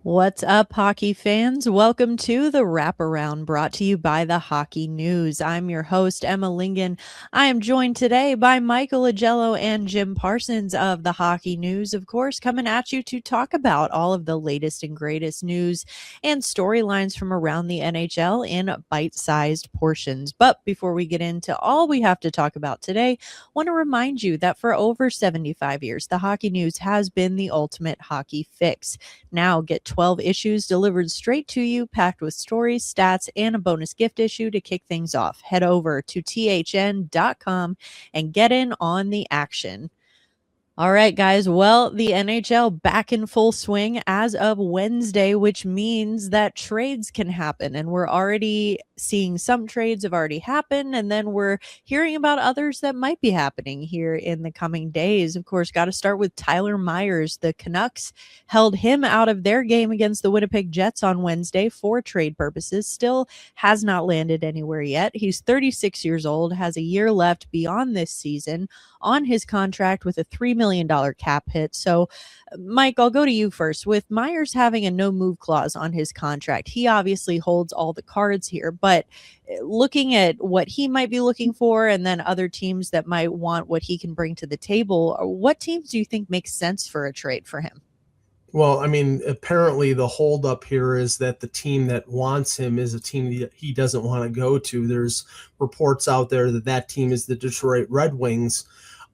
What's up, hockey fans? Welcome to the Wraparound, brought to you by the Hockey News. I'm your host, Emma Lingan. I am joined today by Michael Augello and Jim Parsons of the Hockey News, of course, coming at you to talk about all of the latest and greatest news and storylines from around the NHL in bite-sized portions. But before we get into all we have to talk about today, I want to remind you that for over 75 years, the Hockey News has been the ultimate hockey fix. Now get 12 issues delivered straight to you, packed with stories, stats, and a bonus gift issue to kick things off. Head over to thn.com and get in on the action. All right, guys. Well, the NHL back in full swing as of Wednesday, which means that trades can happen. And we're already seeing some trades have already happened. And then we're hearing about others that might be happening here in the coming days. Of course, got to start with Tyler Myers. The Canucks held him out of their game against the Winnipeg Jets on Wednesday for trade purposes. Still has not landed anywhere yet. He's 36 years old, has a year left beyond this season on his contract with a $3 million cap hit. So, Mike, I'll go to you first. With Myers having a no move clause on his contract, he obviously holds all the cards here. But looking at what he might be looking for and then other teams that might want what he can bring to the table, what teams do you think make sense for a trade for him? Well, I mean, apparently the holdup here is that the team that wants him is a team that he doesn't want to go to. There's reports out there that that team is the Detroit Red Wings.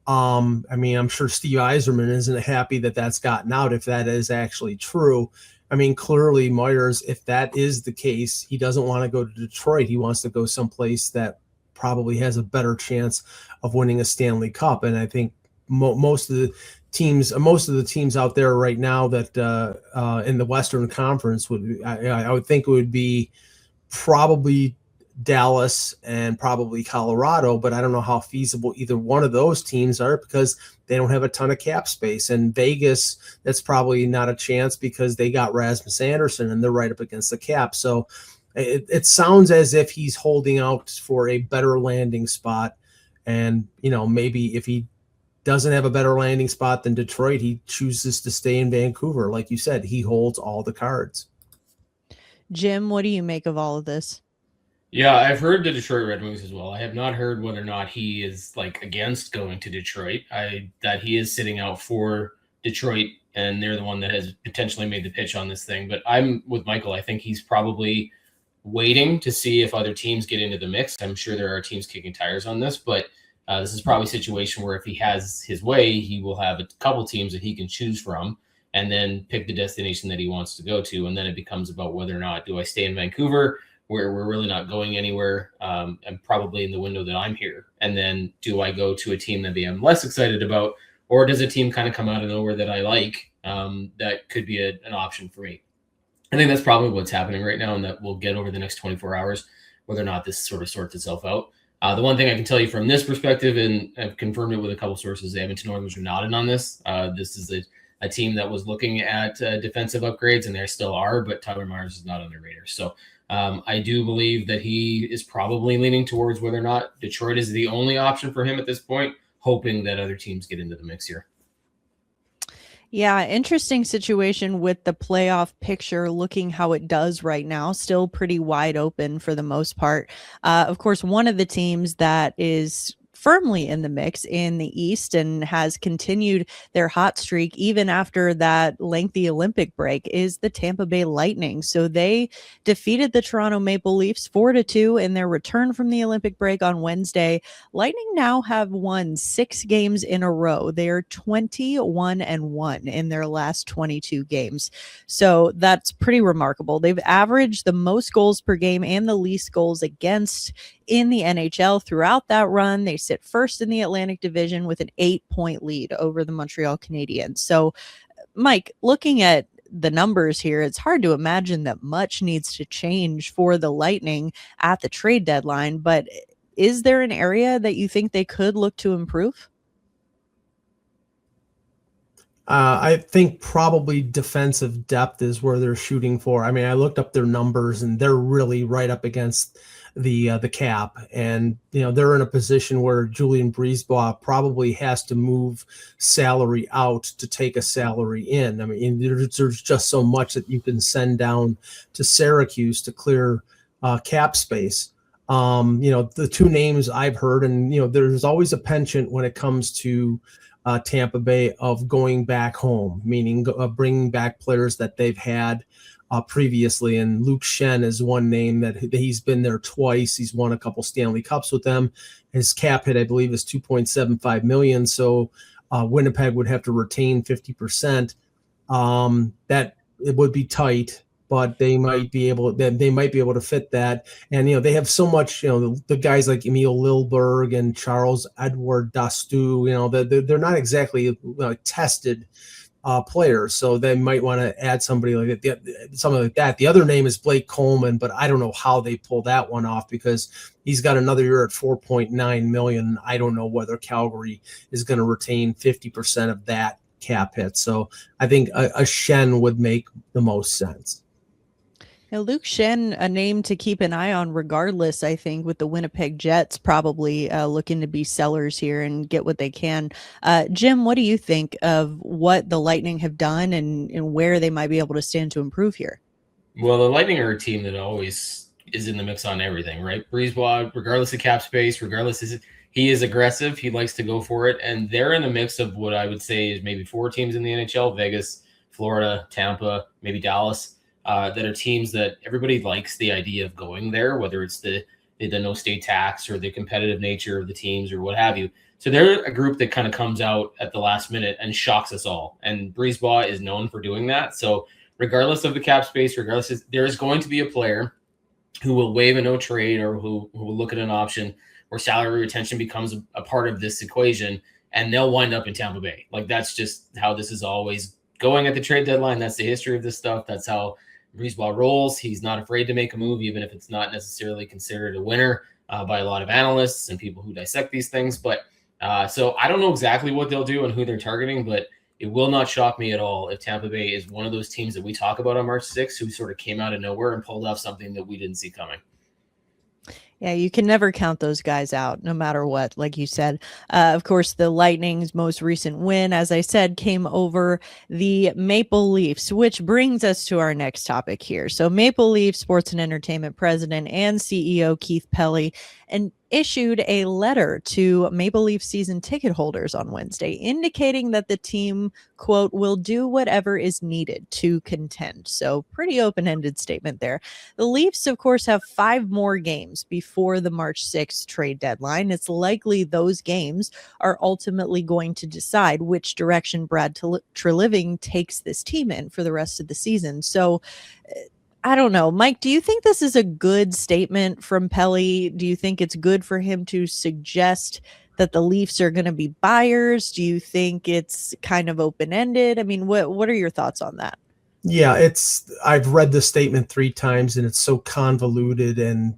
I mean, I'm sure Steve Yzerman isn't happy that that's gotten out if that is actually true. I mean, clearly Myers, if that is the case, he doesn't want to go to Detroit. He wants to go someplace that probably has a better chance of winning a Stanley Cup. And I think most of the teams out there right now that in the Western Conference I would think it would be probably Dallas and probably Colorado, but I don't know how feasible either one of those teams are because they don't have a ton of cap space. And Vegas, that's probably not a chance because they got Rasmus Anderson and they're right up against the cap. So it sounds as if he's holding out for a better landing spot. And, maybe if he doesn't have a better landing spot than Detroit, he chooses to stay in Vancouver. Like you said, he holds all the cards. Jim, what do you make of all of this? Yeah, I've heard the Detroit Red Wings as well. I have not heard whether or not he is against going to Detroit. That he is sitting out for Detroit, and they're the one that has potentially made the pitch on this thing. But I'm with Michael. I think he's probably waiting to see if other teams get into the mix. I'm sure there are teams kicking tires on this, but this is probably a situation where if he has his way, he will have a couple teams that he can choose from and then pick the destination that he wants to go to. And then it becomes about whether or not do I stay in Vancouver, where we're really not going anywhere, and probably in the window that I'm here. And then do I go to a team that I'm less excited about, or does a team kind of come out of nowhere that I like that could be an option for me? I think that's probably what's happening right now, and that we'll get over the next 24 hours, whether or not this sort of sorts itself out. The one thing I can tell you from this perspective, and I've confirmed it with a couple sources, the Edmonton Oilers are not in on this. This is a team that was looking at defensive upgrades, and they still are, but Tyler Myers is not on their radar. So I do believe that he is probably leaning towards whether or not Detroit is the only option for him at this point, hoping that other teams get into the mix here. Yeah, interesting situation with the playoff picture looking how it does right now. Still pretty wide open for the most part. Of course, one of the teams that is firmly in the mix in the East and has continued their hot streak even after that lengthy Olympic break is the Tampa Bay Lightning. So they defeated the Toronto Maple Leafs 4-2 in their return from the Olympic break on Wednesday. Lightning now have won 6 games in a row. They are 21-1 in their last 22 games. So that's pretty remarkable. They've averaged the most goals per game and the least goals against in the NHL throughout that run. They sit first in the Atlantic Division with an 8-point lead over the Montreal Canadiens. So, Mike, looking at the numbers here, it's hard to imagine that much needs to change for the Lightning at the trade deadline. But is there an area that you think they could look to improve? I think probably defensive depth is where they're shooting for. I mean, I looked up their numbers and they're really right up against the cap, and they're in a position where Julien Brisebois probably has to move salary out to take a salary in. I mean, there's just so much that you can send down to Syracuse to clear cap space. The two names I've heard, and there's always a penchant when it comes to Tampa Bay of going back home, meaning bringing back players that they've had previously. And Luke Schenn is one name that he's been there twice. He's won a couple Stanley Cups with them. His cap hit, I believe, is $2.75 million. So Winnipeg would have to retain 50%. That it would be tight, but they might be able to fit that. And they have so much. The guys like Emil Lillberg and Charles Edward Dastu. They're not exactly tested players, so they might want to add somebody like that. The other name is Blake Coleman, but I don't know how they pull that one off because he's got another year at $4.9 million. I don't know whether Calgary is going to retain 50% of that cap hit. So I think a Schenn would make the most sense. Now, Luke Schenn, a name to keep an eye on regardless, I think, with the Winnipeg Jets probably looking to be sellers here and get what they can. Jim, what do you think of what the Lightning have done and where they might be able to stand to improve here? Well, the Lightning are a team that always is in the mix on everything, right? Brisebois, regardless of cap space, he is aggressive. He likes to go for it. And they're in the mix of what I would say is maybe 4 teams in the NHL: Vegas, Florida, Tampa, maybe Dallas. That are teams that everybody likes the idea of going there, whether it's the no state tax or the competitive nature of the teams or what have you. So they're a group that kind of comes out at the last minute and shocks us all. And Brisebois is known for doing that. So regardless of the cap space, there is going to be a player who will waive a no trade or who will look at an option where salary retention becomes a part of this equation, and they'll wind up in Tampa Bay. Like, that's just how this is always going at the trade deadline. That's the history of this stuff. That's how Brisebois rolls. He's not afraid to make a move, even if it's not necessarily considered a winner by a lot of analysts and people who dissect these things. But so I don't know exactly what they'll do and who they're targeting, but it will not shock me at all if Tampa Bay is one of those teams that we talk about on March 6th who sort of came out of nowhere and pulled off something that we didn't see coming. Yeah, you can never count those guys out, no matter what, like you said. Of course, the Lightning's most recent win, as I said, came over the Maple Leafs, which brings us to our next topic here. So Maple Leaf Sports and Entertainment President and CEO Keith Pelley issued a letter to Maple Leaf season ticket holders on Wednesday, indicating that the team, quote, will do whatever is needed to contend. So pretty open-ended statement there. The Leafs, of course, have 5 more games before the March 6th trade deadline. It's likely those games are ultimately going to decide which direction Brad Treliving takes this team in for the rest of the season. So I don't know. Mike, do you think this is a good statement from Pelley? Do you think it's good for him to suggest that the Leafs are going to be buyers? Do you think it's kind of open-ended? I mean, what are your thoughts on that? Yeah, I've read the statement 3 times and it's so convoluted and,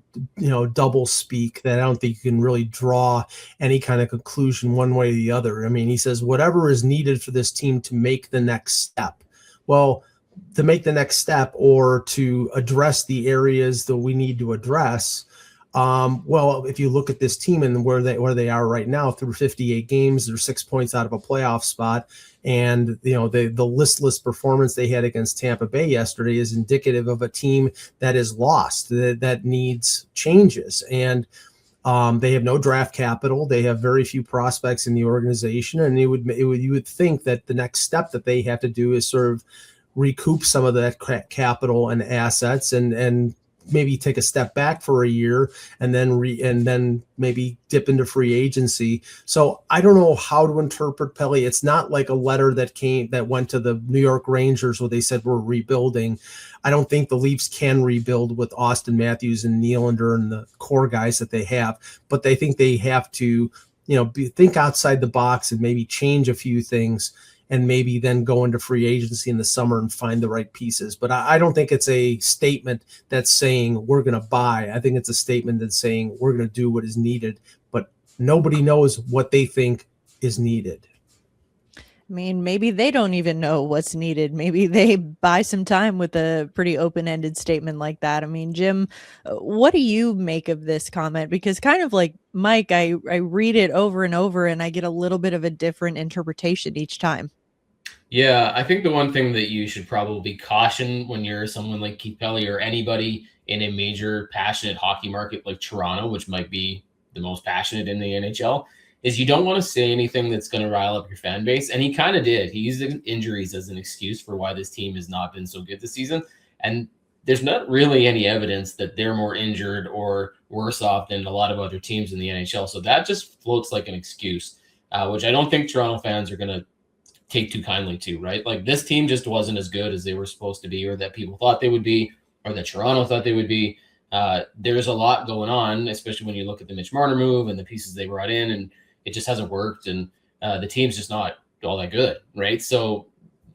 double speak that I don't think you can really draw any kind of conclusion one way or the other. I mean, he says whatever is needed for this team to make the next step. Well, to make the next step or to address the areas that we need to address. Well, if you look at this team and where they are right now through 58 games, they're 6 points out of a playoff spot. And, the listless performance they had against Tampa Bay yesterday is indicative of a team that is lost, that needs changes. And they have no draft capital. They have very few prospects in the organization. And you would think that the next step that they have to do is sort of recoup some of that capital and assets and maybe take a step back for a year and then maybe dip into free agency. So I don't know how to interpret Pelley. It's not like a letter that went to the New York Rangers where they said we're rebuilding. I don't think the Leafs can rebuild with Austin Matthews and Nylander and the core guys that they have, but they think they have to, think outside the box and maybe change a few things and maybe then go into free agency in the summer and find the right pieces. But I don't think it's a statement that's saying we're going to buy. I think it's a statement that's saying we're going to do what is needed, but nobody knows what they think is needed. mean, maybe they don't even know what's needed. Maybe they buy some time with a pretty open-ended statement like that. I mean, Jim, what do you make of this comment? Because kind of like Mike, I read it over and over and I get a little bit of a different interpretation each time. Yeah, I think the one thing that you should probably caution when you're someone like Keith Pelley or anybody in a major passionate hockey market like Toronto, which might be the most passionate in the NHL, is you don't want to say anything that's going to rile up your fan base. And he kind of did. He used injuries as an excuse for why this team has not been so good this season. And there's not really any evidence that they're more injured or worse off than a lot of other teams in the NHL. So that just floats like an excuse, which I don't think Toronto fans are going to take too kindly to, right? Like this team just wasn't as good as they were supposed to be, or that people thought they would be, or that Toronto thought they would be. There's a lot going on, especially when you look at the Mitch Marner move and the pieces they brought in, and it just hasn't worked. And the team's just not all that good, right? So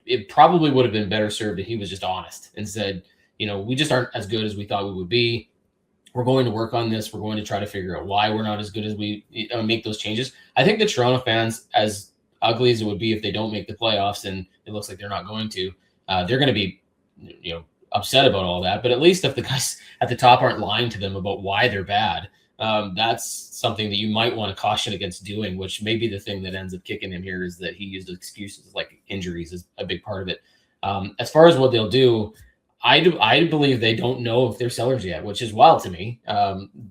it probably would have been better served if he was just honest and said, we just aren't as good as we thought we would be. We're going to work on this. We're going to try to figure out why we're not as good as we make those changes. I think the Toronto fans, as ugly as it would be if they don't make the playoffs, and it looks like they're not going to, they're going to be, upset about all that. But at least if the guys at the top aren't lying to them about why they're bad, that's something that you might want to caution against doing, which may be the thing that ends up kicking him here, is that he used excuses like injuries is a big part of it. As far as what they'll do, I believe they don't know if they're sellers yet, which is wild to me.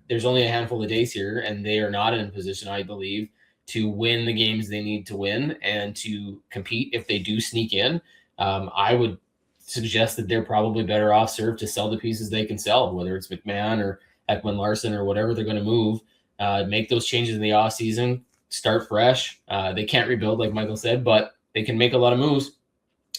There's only a handful of days here, and they are not in a position, I believe, to win the games they need to win and to compete if they do sneak in. I would suggest that they're probably better off served to sell the pieces they can sell, whether it's McMahon or Ekman Larson or whatever they're going to move, make those changes in the offseason, start fresh. They can't rebuild, like Michael said, but they can make a lot of moves,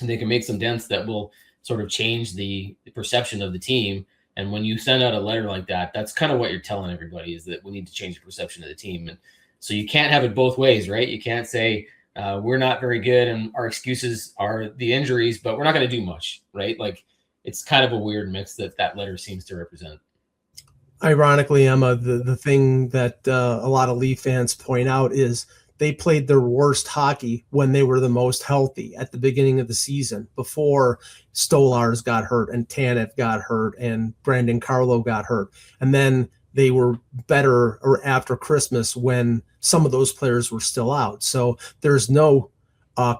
and they can make some dents that will sort of change the perception of the team. And when you send out a letter like that, that's kind of what you're telling everybody, is that we need to change the perception of the team. And so you can't have it both ways, right? You can't say we're not very good and our excuses are the injuries, but we're not going to do much, right? Like, it's kind of a weird mix that letter seems to represent. Ironically, Emma, the thing that a lot of Leaf fans point out is they played their worst hockey when they were the most healthy at the beginning of the season, before Stolarz got hurt and Tanev got hurt and Brandon Carlo got hurt. And then they were better or after Christmas when some of those players were still out. So there's no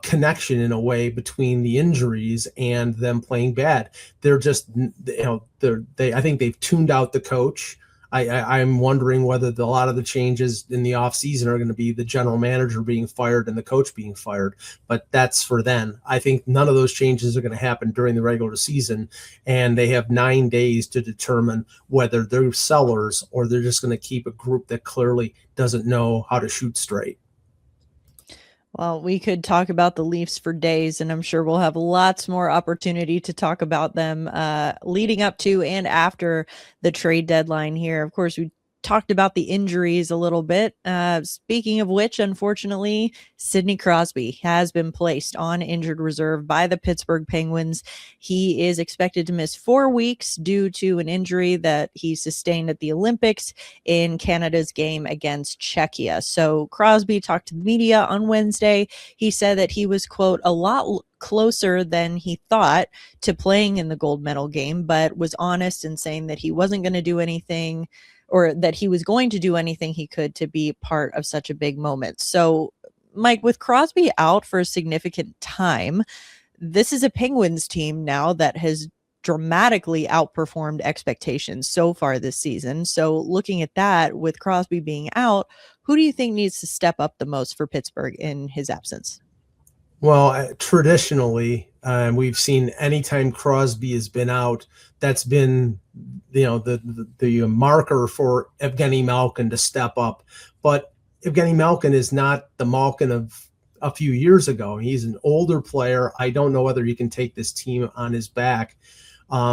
connection in a way between the injuries and them playing bad. They're just, I think they've tuned out the coach. I'm wondering whether a lot of the changes in the offseason are going to be the general manager being fired and the coach being fired, but that's for then. I think none of those changes are going to happen during the regular season, and they have 9 days to determine whether they're sellers or they're just going to keep a group that clearly doesn't know how to shoot straight. Well, we could talk about the Leafs for days, and I'm sure we'll have lots more opportunity to talk about them leading up to and after the trade deadline here. Of course, we talked about the injuries a little bit. Speaking of which, unfortunately, Sidney Crosby has been placed on injured reserve by the Pittsburgh Penguins. He is expected to miss 4 weeks due to an injury that he sustained at the Olympics in Canada's game against Czechia. So Crosby talked to the media on Wednesday. He said that he was, quote, a lot closer than he thought to playing in the gold medal game, but was honest in saying that he wasn't going to do anything, or that he was going to do anything he could to be part of such a big moment. So, Mike, with Crosby out for a significant time, this is a Penguins team now that has dramatically outperformed expectations so far this season. So looking at that, with Crosby being out, who do you think needs to step up the most for Pittsburgh in his absence? Well, traditionally, we've seen anytime Crosby has been out, that's been, the marker for Evgeny Malkin to step up. But Evgeny Malkin is not the Malkin of a few years ago. He's an older player. I don't know whether he can take this team on his back.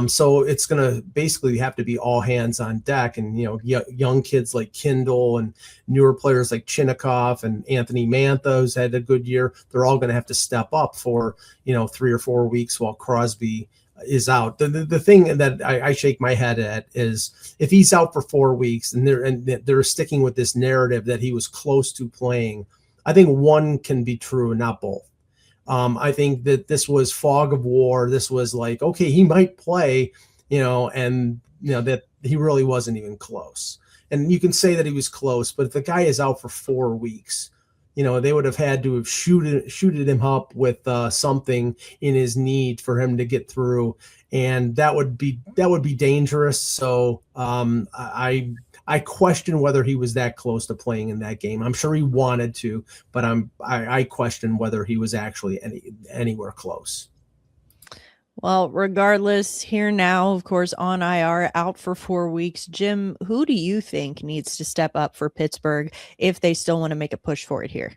So it's going to basically have to be all hands on deck. And, young kids like Kindle and newer players like Chinnikov and Anthony Mantha, who's had a good year, they're all going to have to step up for, 3 or 4 weeks while Crosby is out. The thing that I shake my head at is, if he's out for 4 weeks and they're sticking with this narrative that he was close to playing, I think one can be true and not both. I think that this was fog of war. This was like, okay, he might play, and that he really wasn't even close. And you can say that he was close, but if the guy is out for 4 weeks, they would have had to have shooted him up with something in his knee for him to get through, and that would be dangerous. So I question whether he was that close to playing in that game. I'm sure he wanted to, but I question whether he was actually anywhere close. Well, regardless, here now, of course, on IR, out for 4 weeks. Jim, who do you think needs to step up for Pittsburgh if they still want to make a push for it here?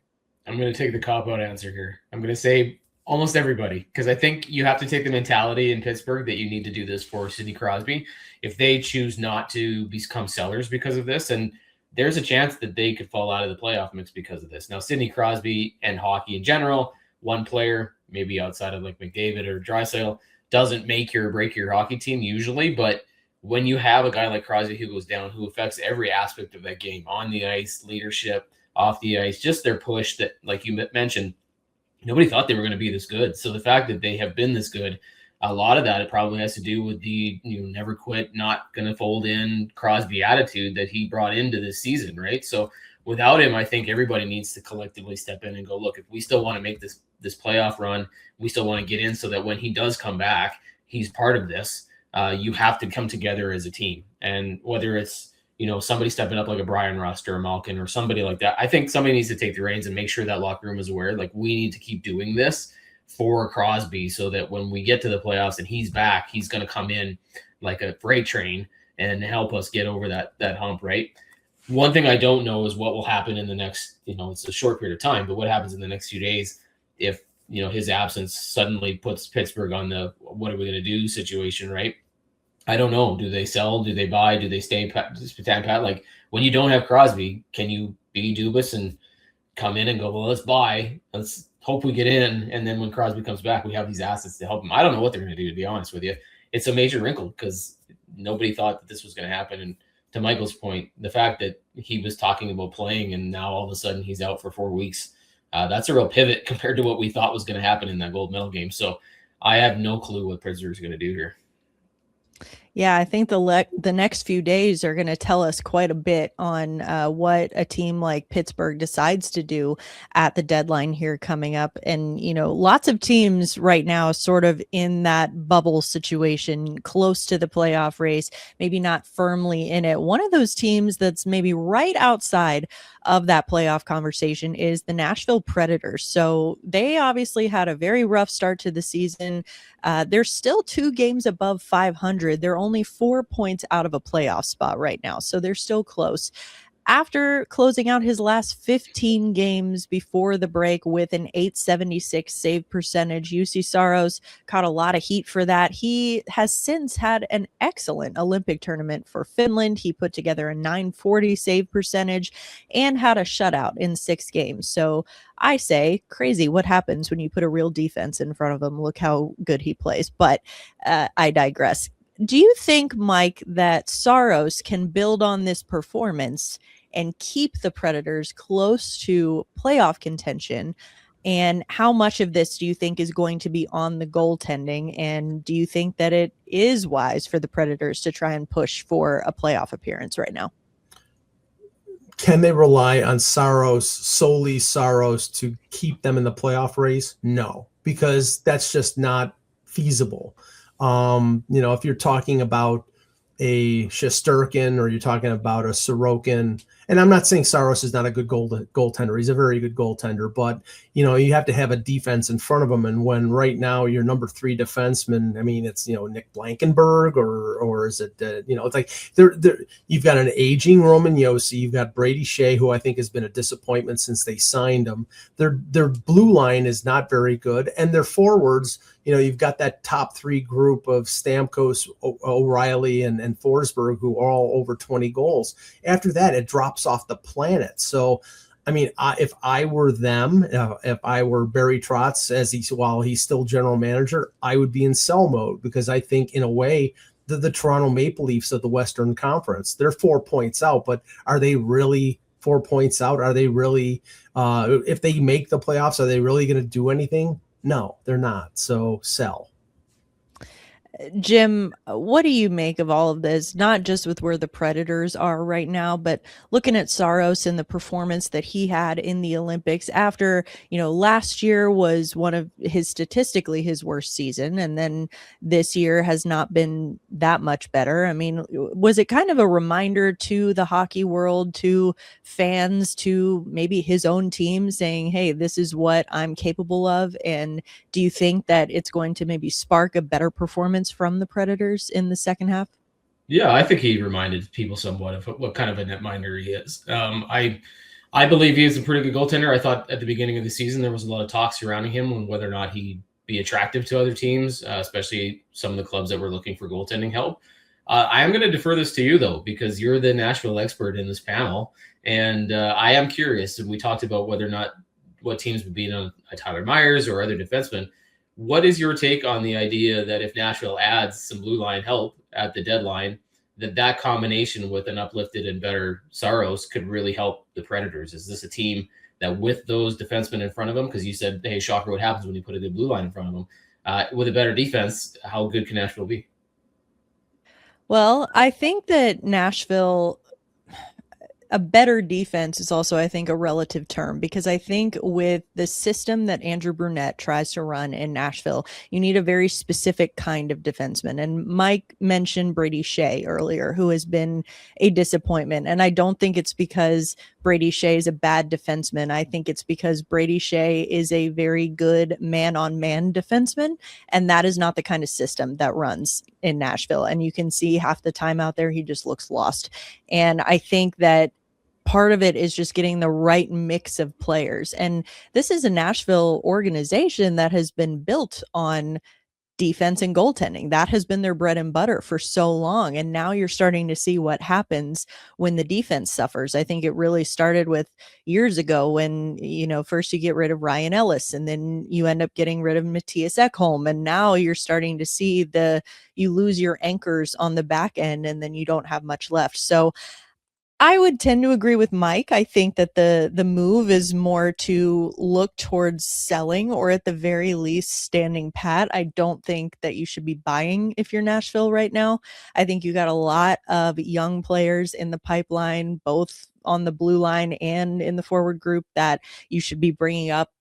I'm going to take the cop-out answer here. I'm going to say almost everybody, because I think you have to take the mentality in Pittsburgh that you need to do this for Sidney Crosby. If they choose not to become sellers because of this, and there's a chance that they could fall out of the playoff mix because of this. Now, Sidney Crosby and hockey in general, one player, maybe outside of like McDavid or Draisaitl, doesn't make or break your hockey team usually, but when you have a guy like Crosby who goes down, who affects every aspect of that game, on the ice, leadership, off the ice, just their push that, like you mentioned, nobody thought they were going to be this good. So the fact that they have been this good, a lot of that, it probably has to do with the never quit, not going to fold in Crosby attitude that he brought into this season, right? So without him, I think everybody needs to collectively step in and go, look, if we still want to make this playoff run, we still want to get in so that when he does come back, he's part of this. You have to come together as a team. And whether it's, somebody stepping up like a Brian Rust or a Malkin or somebody like that, I think somebody needs to take the reins and make sure that locker room is aware, like, we need to keep doing this for Crosby so that when we get to the playoffs and he's back, he's going to come in like a freight train and help us get over that hump, right? One thing I don't know is what will happen in the next, it's a short period of time, but what happens in the next few days if, his absence suddenly puts Pittsburgh on the what are we going to do situation, right? I don't know. Do they sell? Do they buy? Do they stay pat? Like, when you don't have Crosby, can you be Dubas and come in and go, well, let's buy. Let's hope we get in. And then when Crosby comes back, we have these assets to help him. I don't know what they're going to do, to be honest with you. It's a major wrinkle because nobody thought that this was going to happen. And to Michael's point, the fact that he was talking about playing and now all of a sudden he's out for 4 weeks, that's a real pivot compared to what we thought was going to happen in that gold medal game. So I have no clue what Pittsburgh's going to do here. Yeah, I think the next few days are going to tell us quite a bit on what a team like Pittsburgh decides to do at the deadline here coming up. And, lots of teams right now sort of in that bubble situation, close to the playoff race, maybe not firmly in it. One of those teams that's maybe right outside of that playoff conversation is the Nashville Predators. So they obviously had a very rough start to the season. They're still 2 games above 500. They're only 4 points out of a playoff spot right now. So they're still close. After closing out his last 15 games before the break with an .876 save percentage, Juuse Saros caught a lot of heat for that. He has since had an excellent Olympic tournament for Finland. He put together a .940 save percentage and had a shutout in 6 games. So I say, crazy what happens when you put a real defense in front of him. Look how good he plays. But I digress. Do you think, Mike, that Saros can build on this performance and keep the Predators close to playoff contention? And how much of this do you think is going to be on the goaltending? And do you think that it is wise for the Predators to try and push for a playoff appearance right now? Can they rely on solely Saros, to keep them in the playoff race? No, because that's just not feasible. If you're talking about a Shesterkin or you're talking about a Sorokin, and I'm not saying Saros is not a good goaltender. He's a very good goaltender, but you have to have a defense in front of him. And when right now your number 3 defenseman, I mean, it's Nick Blankenberg or is it it's like you've got an aging Roman Josi, you've got Brady Shea, who I think has been a disappointment since they signed him. Their blue line is not very good, and their forwards, you've got that top 3 group of Stamkos, O'Reilly, and Forsberg, who are all over 20 goals. After that, it drops off the planet. So, I mean, if I were them, if I were Barry Trotz, while he's still general manager, I would be in sell mode, because I think, in a way, the Toronto Maple Leafs of the Western Conference, they're 4 points out, but are they really 4 points out? Are they really, if they make the playoffs, are they really going to do anything? No, they're not. So sell. Jim, what do you make of all of this? Not just with where the Predators are right now, but looking at Saros and the performance that he had in the Olympics after, last year was one of statistically his worst season. And then this year has not been that much better. I mean, was it kind of a reminder to the hockey world, to fans, to maybe his own team saying, hey, this is what I'm capable of? And do you think that it's going to maybe spark a better performance from the Predators in the second half? Yeah, I think he reminded people somewhat of what kind of a netminder he is. I believe he is a pretty good goaltender. I thought at the beginning of the season there was a lot of talk surrounding him on whether or not he'd be attractive to other teams, especially some of the clubs that were looking for goaltending help. I am going to defer this to you, though, because you're the Nashville expert in this panel. And I am curious. We talked about whether or not what teams would beat on Tyler Myers or other defensemen. What is your take on the idea that if Nashville adds some blue line help at the deadline, that combination with an uplifted and better Saros could really help the Predators? Is this a team that with those defensemen in front of them, because you said, hey, shocker, what happens when you put a good blue line in front of them, with a better defense, how good can Nashville be? Well, I think that Nashville, a better defense is also, I think, a relative term, because I think with the system that Andrew Brunette tries to run in Nashville, you need a very specific kind of defenseman. And Mike mentioned Brady Shea earlier, who has been a disappointment. And I don't think it's because Brady Shea is a bad defenseman. I think it's because Brady Shea is a very good man-on-man defenseman. And that is not the kind of system that runs in Nashville. And you can see half the time out there, he just looks lost. And I think that part of it is just getting the right mix of players. And this is a Nashville organization that has been built on defense and goaltending. That has been their bread and butter for so long. And now you're starting to see what happens when the defense suffers. I think it really started with years ago when, first you get rid of Ryan Ellis and then you end up getting rid of Matthias Ekholm. And now you're starting to see you lose your anchors on the back end and then you don't have much left. So I would tend to agree with Mike. I think that the move is more to look towards selling, or at the very least standing pat. I don't think that you should be buying if you're Nashville right now. I think you got a lot of young players in the pipeline, both on the blue line and in the forward group, that you should be bringing up,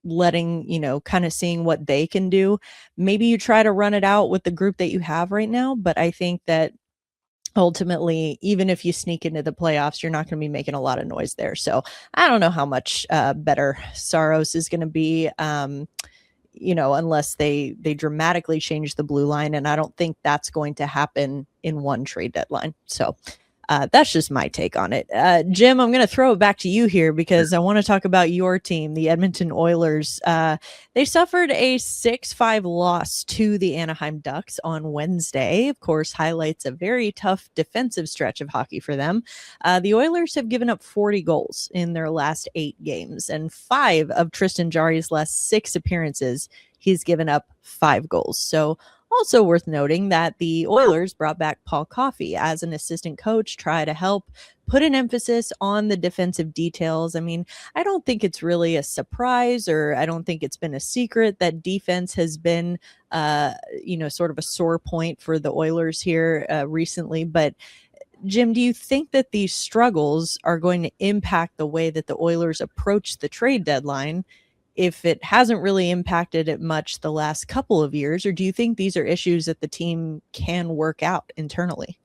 letting, kind of seeing what they can do. Maybe you try to run it out with the group that you have right now, but I think that ultimately, even if you sneak into the playoffs, you're not going to be making a lot of noise there. So I don't know how much better Saros is going to be, unless they dramatically change the blue line. And I don't think that's going to happen in one trade deadline. So that's just my take on it. Jim, I'm going to throw it back to you here because I want to talk about your team, the Edmonton Oilers. They suffered a 6-5 loss to the Anaheim Ducks on Wednesday. Of course, highlights a very tough defensive stretch of hockey for them. The Oilers have given up 40 goals in their last 8 games, and 5 of Tristan Jarry's last 6 appearances, he's given up 5 goals. So also worth noting that the Oilers brought back Paul Coffey as an assistant coach, try to help put an emphasis on the defensive details. I mean, I don't think it's really a surprise, or I don't think it's been a secret that defense has been, sort of a sore point for the Oilers here recently. But Jim, do you think that these struggles are going to impact the way that the Oilers approach the trade deadline, if it hasn't really impacted it much the last couple of years? Or do you think these are issues that the team can work out internally?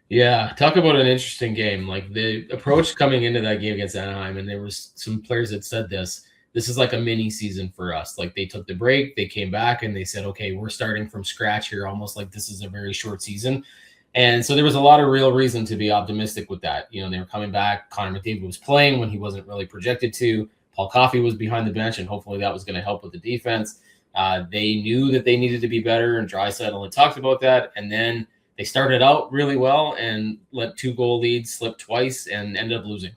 Yeah, talk about an interesting game. Like the approach coming into that game against Anaheim, and there was some players that said this is like a mini season for us. Like they took the break, they came back and they said, okay, we're starting from scratch here, almost like this is a very short season. And so there was a lot of real reason to be optimistic with that. They were coming back. Connor McDavid was playing when he wasn't really projected to. Paul Coffey was behind the bench, and hopefully that was going to help with the defense. They knew that they needed to be better, and Draisaitl had talked about that. And then they started out really well and let 2-goal leads slip twice and ended up losing.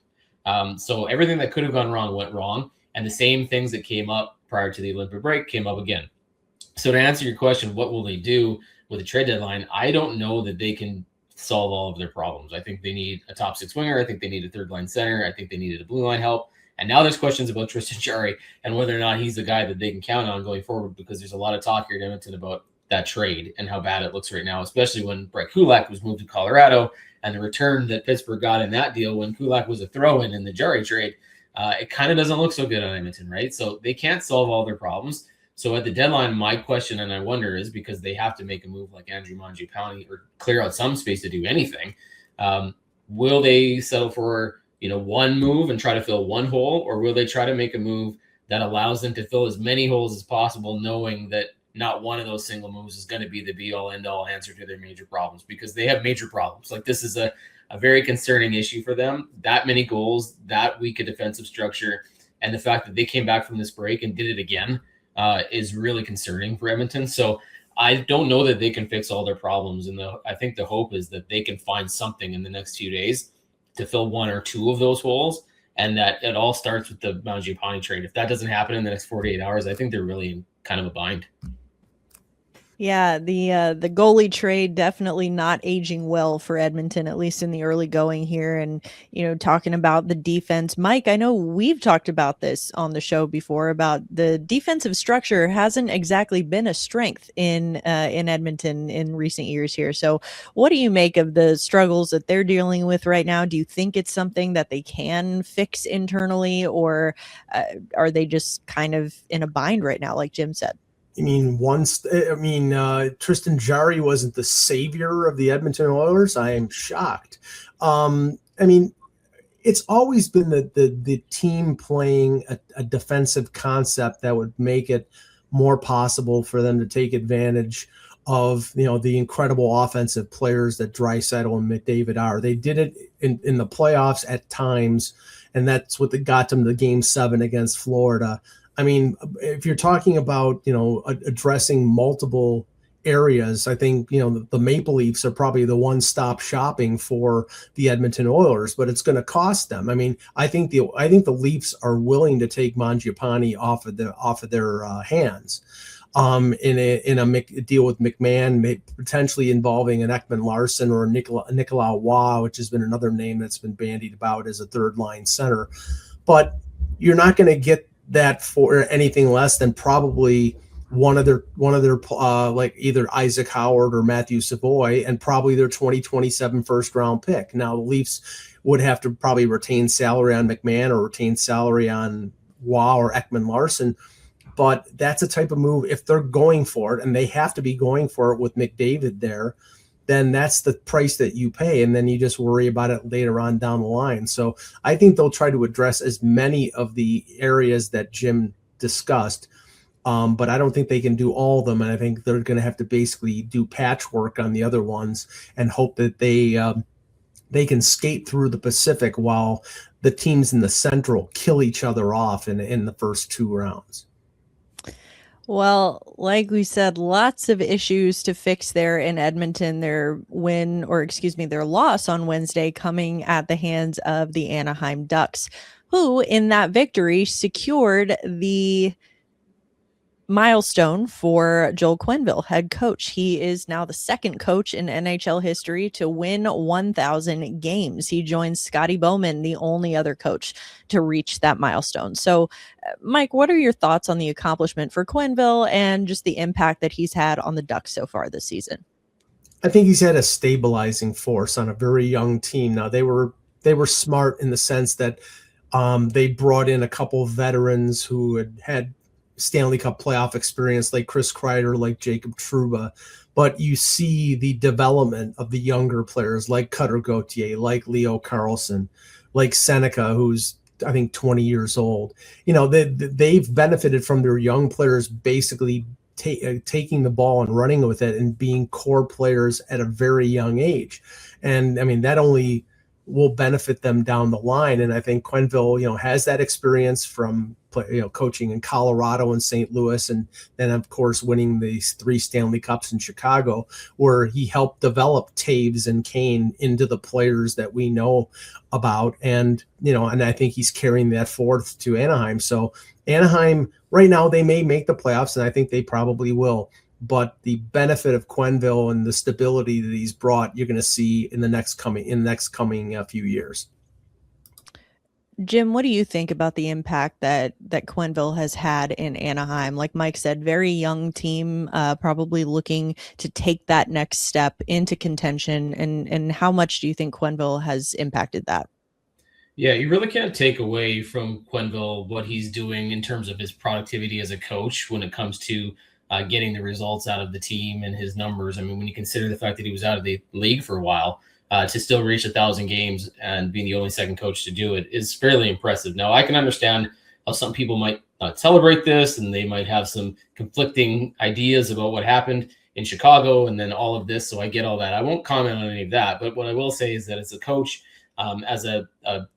So everything that could have gone wrong went wrong, and the same things that came up prior to the Olympic break came up again. So to answer your question, what will they do with the trade deadline? I don't know that they can solve all of their problems. I think they need a top 6 winger. I think they need a third line center. I think they needed a blue line help. And now there's questions about Tristan Jarry and whether or not he's the guy that they can count on going forward, because there's a lot of talk here in Edmonton about that trade and how bad it looks right now, especially when Brett Kulak was moved to Colorado and the return that Pittsburgh got in that deal when Kulak was a throw-in in the Jarry trade. It kind of doesn't look so good on Edmonton, right? So they can't solve all their problems. So at the deadline, my question, and I wonder, is because they have to make a move like Andrew Mangiapane or clear out some space to do anything. Will they settle for, one move and try to fill one hole, or will they try to make a move that allows them to fill as many holes as possible, knowing that not one of those single moves is going to be the be-all, end-all answer to their major problems, because they have major problems. Like, this is a very concerning issue for them. That many goals, that weak a defensive structure, and the fact that they came back from this break and did it again is really concerning for Edmonton. So I don't know that they can fix all their problems. And I think the hope is that they can find something in the next few days to fill one or two of those holes, and that it all starts with the Mangiapane trade. If that doesn't happen in the next 48 hours, I think they're really in kind of a bind. Yeah, the goalie trade definitely not aging well for Edmonton, at least in the early going here. And, talking about the defense, Mike, I know we've talked about this on the show before, about the defensive structure hasn't exactly been a strength in Edmonton in recent years here. So what do you make of the struggles that they're dealing with right now? Do you think it's something that they can fix internally, or are they just kind of in a bind right now, like Jim said? Tristan Jarry wasn't the savior of the Edmonton Oilers. I am shocked. It's always been the team playing a defensive concept that would make it more possible for them to take advantage of, the incredible offensive players that Draisaitl and McDavid are. They did it in the playoffs at times, and that's what got them to Game 7 against Florida. If you're talking about, addressing multiple areas, I think, the Maple Leafs are probably the one-stop shopping for the Edmonton Oilers, but it's going to cost them. I think the Leafs are willing to take Mangiapane off of their hands. In a deal with McMahon, potentially involving an Ekman Larsson or a Nicolas Waugh, which has been another name that's been bandied about as a third-line center. But you're not going to get that for anything less than probably one of their like either Isaac Howard or Matthew Savoy, and probably their 2027 first round pick. Now the Leafs would have to probably retain salary on McMahon or retain salary on Waugh or Ekman Larsson, but that's a type of move. If they're going for it, and they have to be going for it with McDavid there, then that's the price that you pay, and then you just worry about it later on down the line. So I think they'll try to address as many of the areas that Jim discussed, but I don't think they can do all of them, and I think they're going to have to basically do patchwork on the other ones and hope that they can skate through the Pacific while the teams in the Central kill each other off in the first two rounds. Well, like we said, lots of issues to fix there in Edmonton. Their loss on Wednesday coming at the hands of the Anaheim Ducks, who in that victory secured the milestone for Joel Quenneville, head coach. He is now the second coach in NHL history to win 1,000 games. He joins Scotty Bowman, the only other coach to reach that milestone. So, Mike, what are your thoughts on the accomplishment for Quenneville and just the impact that he's had on the Ducks so far this season? I think he's had a stabilizing force on a very young team. Now they were smart in the sense that they brought in a couple of veterans who had Stanley Cup playoff experience, like Chris Kreider, like Jacob Trouba, but you see the development of the younger players like Cutter Gauthier, like Leo Carlson, like Seneca, who's I think 20 years old. They've benefited from their young players basically taking the ball and running with it and being core players at a very young age, and that only will benefit them down the line. And I think Quenneville, has that experience from coaching in Colorado and St. Louis, and then of course winning these 3 Stanley Cups in Chicago, where he helped develop Taves and Kane into the players that we know about. And and I think he's carrying that forward to Anaheim. So Anaheim right now, they may make the playoffs, and I think they probably will. But the benefit of Quenneville and the stability that he's brought, you're going to see in the next coming few years. Jim, what do you think about the impact that Quenneville has had in Anaheim? Like Mike said, very young team, probably looking to take that next step into contention. And how much do you think Quenneville has impacted that? Yeah, you really can't take away from Quenneville what he's doing in terms of his productivity as a coach when it comes to getting the results out of the team and his numbers. I mean, when you consider the fact that he was out of the league for a while, to still reach 1,000 games and being the only second coach to do it is fairly impressive. Now, I can understand how some people might not celebrate this and they might have some conflicting ideas about what happened in Chicago and then all of this. So I get all that. I won't comment on any of that. But what I will say is that as a coach, as a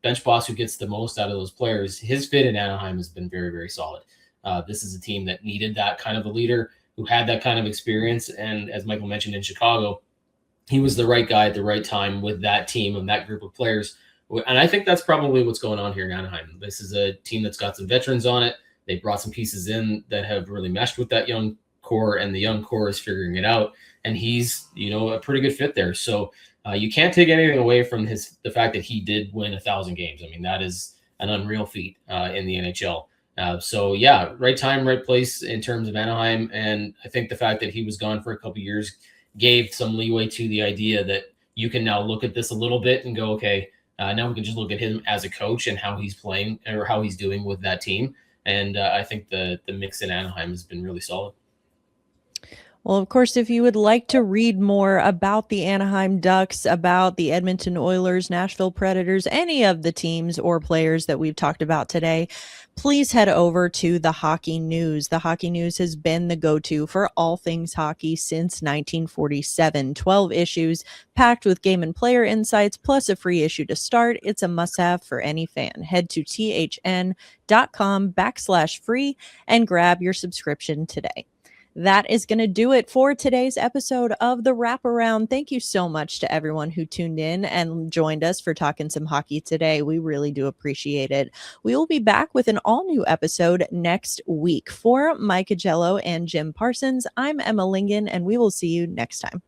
bench boss who gets the most out of those players, his fit in Anaheim has been very, very solid. This is a team that needed that kind of a leader who had that kind of experience. And as Michael mentioned in Chicago, he was the right guy at the right time with that team and that group of players. And I think that's probably what's going on here in Anaheim. This is a team that's got some veterans on it. They brought some pieces in that have really meshed with that young core, and the young core is figuring it out. And he's, a pretty good fit there. So you can't take anything away from the fact that he did win 1,000 games. I mean, that is an unreal feat in the NHL. So yeah, right time, right place in terms of Anaheim. And I think the fact that he was gone for a couple of years gave some leeway to the idea that you can now look at this a little bit and go, okay, now we can just look at him as a coach and how he's playing or how he's doing with that team. And I think the mix in Anaheim has been really solid. Well, of course, if you would like to read more about the Anaheim Ducks, about the Edmonton Oilers, Nashville Predators, any of the teams or players that we've talked about today, please head over to the Hockey News. The Hockey News has been the go-to for all things hockey since 1947. 12 issues packed with game and player insights, plus a free issue to start. It's a must-have for any fan. Head to thn.com/free and grab your subscription today. That is going to do it for today's episode of the Wraparound. Thank you so much to everyone who tuned in and joined us for talking some hockey today. We really do appreciate it. We will be back with an all-new episode next week. For Mike Augello and Jim Parsons, I'm Emma Lingan, and we will see you next time.